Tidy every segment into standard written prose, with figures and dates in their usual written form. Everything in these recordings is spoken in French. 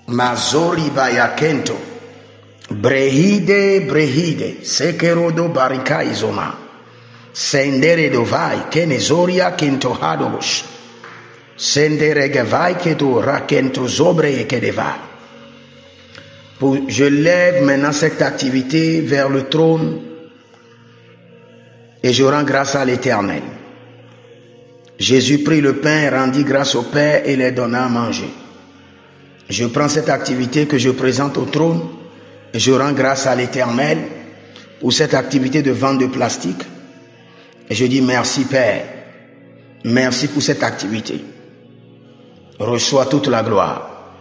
Mazori bayakento. Brehide, sekerodo barika izoma. Sendere dovai, kenezoria kento hadobosh. Sendere gevai keto rakento zobre kedeva. Je lève maintenant cette activité vers le trône et je rends grâce à l'Éternel. Jésus prit le pain, rendit grâce au Père et les donna à manger. Je prends cette activité que je présente au trône et je rends grâce à l'Éternel pour cette activité de vente de plastique. Et je dis merci Père, merci pour cette activité. Reçois toute la gloire.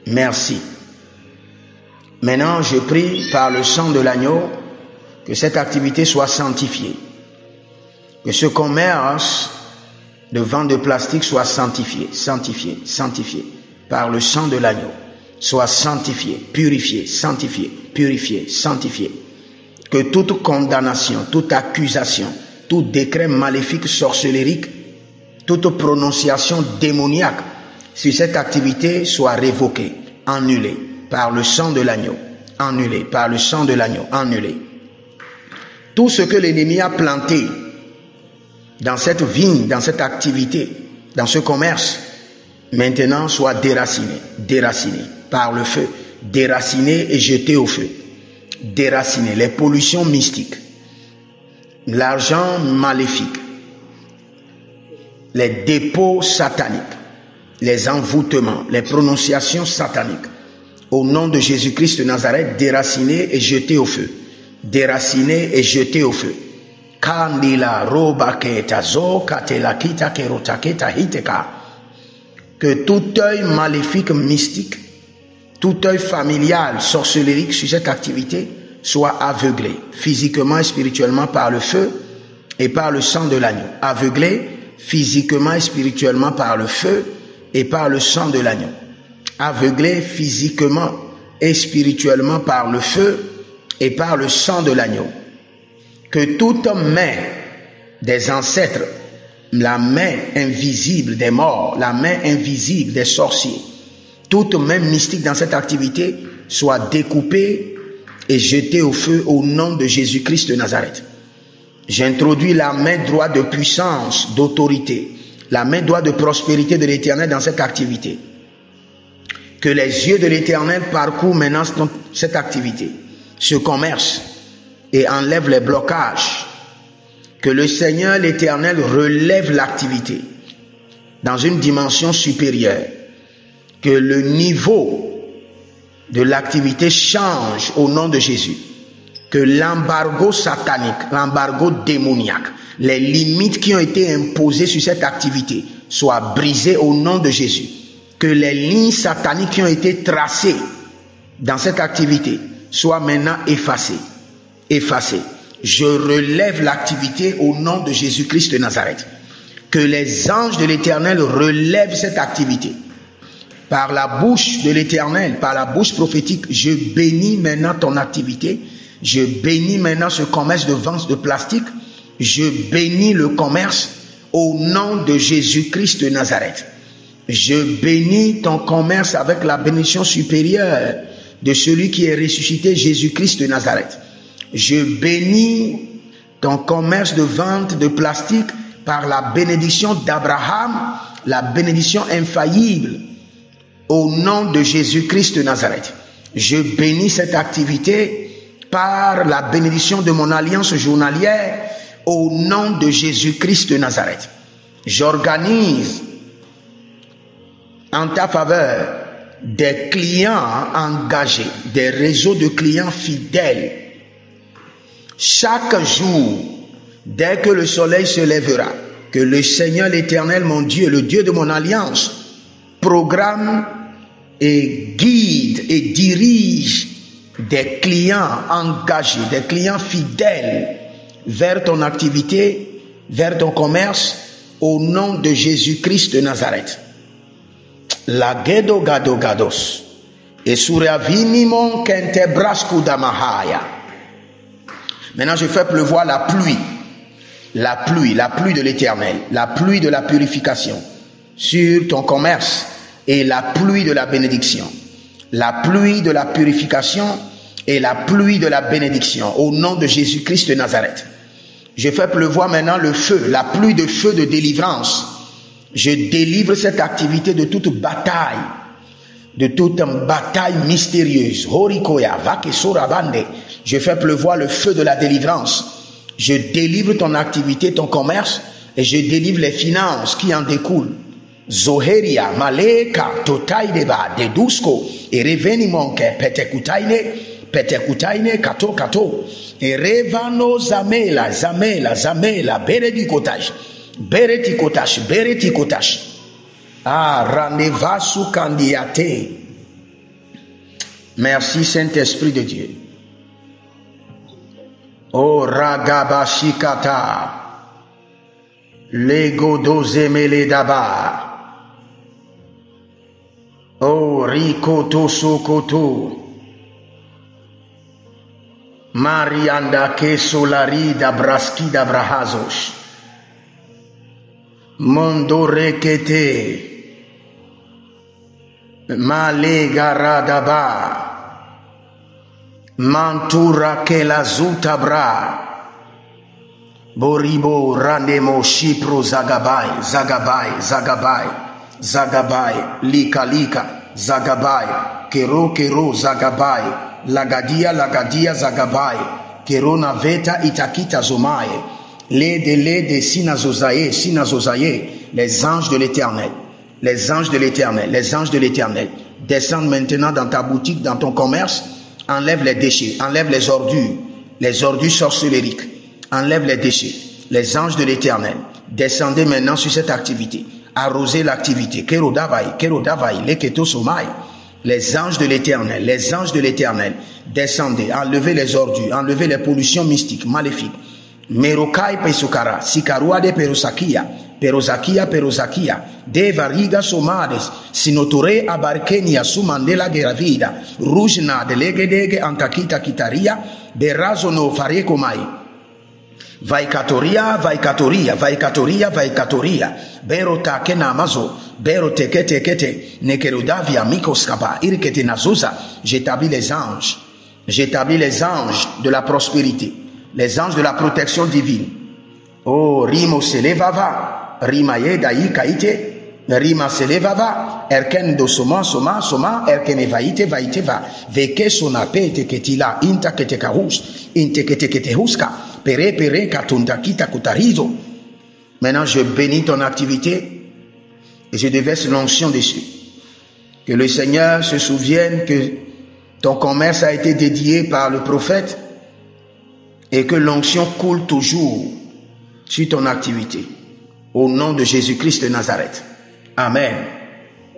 Merci. Maintenant, je prie par le sang de l'agneau que cette activité soit sanctifiée. Que ce commerce de vente de plastique soit sanctifié par le sang de l'agneau. Soit sanctifié, purifié, sanctifié, purifié, sanctifié. Que toute condamnation, toute accusation, tout décret maléfique, sorcellérique, toute prononciation démoniaque sur cette activité soit révoquée, annulée par le sang de l'agneau, annulée par le sang de l'agneau, annulée. Tout ce que l'ennemi a planté dans cette vigne, dans cette activité, dans ce commerce, maintenant soit déraciné par le feu, déraciné et jeté au feu. Déraciné les pollutions mystiques, l'argent maléfique, les dépôts sataniques, les envoûtements, les prononciations sataniques. Au nom de Jésus-Christ de Nazareth, déraciné et jeté au feu. Déraciné et jeté au feu. Kandila roba keta zo katela kita kerota keta hiteka. Que tout œil maléfique mystique, tout œil familial, sorcellérique sur cette activité soit aveuglé, physiquement et spirituellement par le feu et par le sang de l'agneau. Aveuglé, physiquement et spirituellement par le feu et par le sang de l'agneau. Aveuglé physiquement et spirituellement par le feu et par le sang de l'agneau. Que toute main des ancêtres, la main invisible des morts, la main invisible des sorciers, toute main mystique dans cette activité soit découpée et jetée au feu au nom de Jésus-Christ de Nazareth. J'introduis la main droite de puissance, d'autorité, la main droite de prospérité de l'Éternel dans cette activité. Que les yeux de l'Éternel parcourent maintenant cette activité, ce commerce, et enlèvent les blocages. Que le Seigneur, l'Éternel, relève l'activité dans une dimension supérieure. Que le niveau de l'activité change au nom de Jésus. Que l'embargo satanique, l'embargo démoniaque, les limites qui ont été imposées sur cette activité soient brisées au nom de Jésus. Que les lignes sataniques qui ont été tracées dans cette activité soient maintenant effacées. Effacées. Je relève l'activité au nom de Jésus-Christ de Nazareth. Que les anges de l'Éternel relèvent cette activité. Par la bouche de l'Éternel, par la bouche prophétique, je bénis maintenant ton activité. Je bénis maintenant ce commerce de vente de plastique. Je bénis le commerce au nom de Jésus-Christ de Nazareth. Je bénis ton commerce avec la bénédiction supérieure de celui qui est ressuscité, Jésus-Christ de Nazareth. Je bénis ton commerce de vente de plastique par la bénédiction d'Abraham, la bénédiction infaillible, au nom de Jésus-Christ de Nazareth. Je bénis cette activité par la bénédiction de mon alliance journalière, au nom de Jésus-Christ de Nazareth. J'organise en ta faveur des clients engagés, des réseaux de clients fidèles. Chaque jour, dès que le soleil se lèvera, que le Seigneur l'Éternel, mon Dieu, le Dieu de mon alliance, programme et guide et dirige des clients engagés, des clients fidèles vers ton activité, vers ton commerce, au nom de Jésus-Christ de Nazareth. La gedo gado gados et suravinimon kente brasku damahaya. Maintenant, je fais pleuvoir la pluie de l'Éternel, la pluie de la purification sur ton commerce et la pluie de la bénédiction. la pluie de la purification et la pluie de la bénédiction, au nom de Jésus-Christ de Nazareth. Je fais pleuvoir maintenant le feu, la pluie de feu de délivrance. Je délivre cette activité de toute bataille mystérieuse. Horikoya, Vakesorabande. Je fais pleuvoir le feu de la délivrance. Je délivre ton activité, ton commerce, et je délivre les finances qui en découlent. Zoheria, Maleka, Totaideba, Dedusko, et Reveni Monke, Petekutaine, Kato, et Revano Zamela, Bereti Kotash. Ah, Ranevasu Kandiate. Merci Saint-Esprit de Dieu. Oh, Ragabashikata. Lego dozemele daba. Oh, Rikoto Sokoto. Marianda Kesolari da Braski da Brahazos. Mondo Rekete. Malegaradaba. Mantura Kela Zutabra. Boribo Ranemo Shipro Zagabai, Lika, Zagabai, Kero, Zagabai, Lagadia, Zagabai, Kero Naveta Itakita Zomae, Lede, Sinazozaye, les anges de l'éternel, descendent maintenant dans ta boutique, dans ton commerce, enlève les déchets, enlève les ordures sorcellériques, enlève les déchets, les anges de l'éternel, descendez maintenant sur cette activité. Arroser l'activité. Kero davai, leketo somai. Les anges de l'éternel, descendez, enlevez les ordures, enlevez les pollutions mystiques, maléfiques. Merokai pesukara, sikaruade perozakia, devariga somades, sinotore abarkenia sumandela geravida, rujna delegedege antakita kitaria, berazono farekomai. Vaikatoria, bero takena mazo, bero tekete, nekerodavia mikoskaba, irkete nazosa. J'établis les anges de la prospérité, les anges de la protection divine. Oh, rimo selevava, rimaye daï kaite, rima selevava, erkendo soma, erkene vaite va, veke sonape teketila, inta ketekahus, inteketeketehuska. Pere, katunda kita kutarizo. Maintenant, je bénis ton activité et je déverse l'onction dessus. Que le Seigneur se souvienne que ton commerce a été dédié par le prophète et que l'onction coule toujours sur ton activité. Au nom de Jésus-Christ de Nazareth. Amen.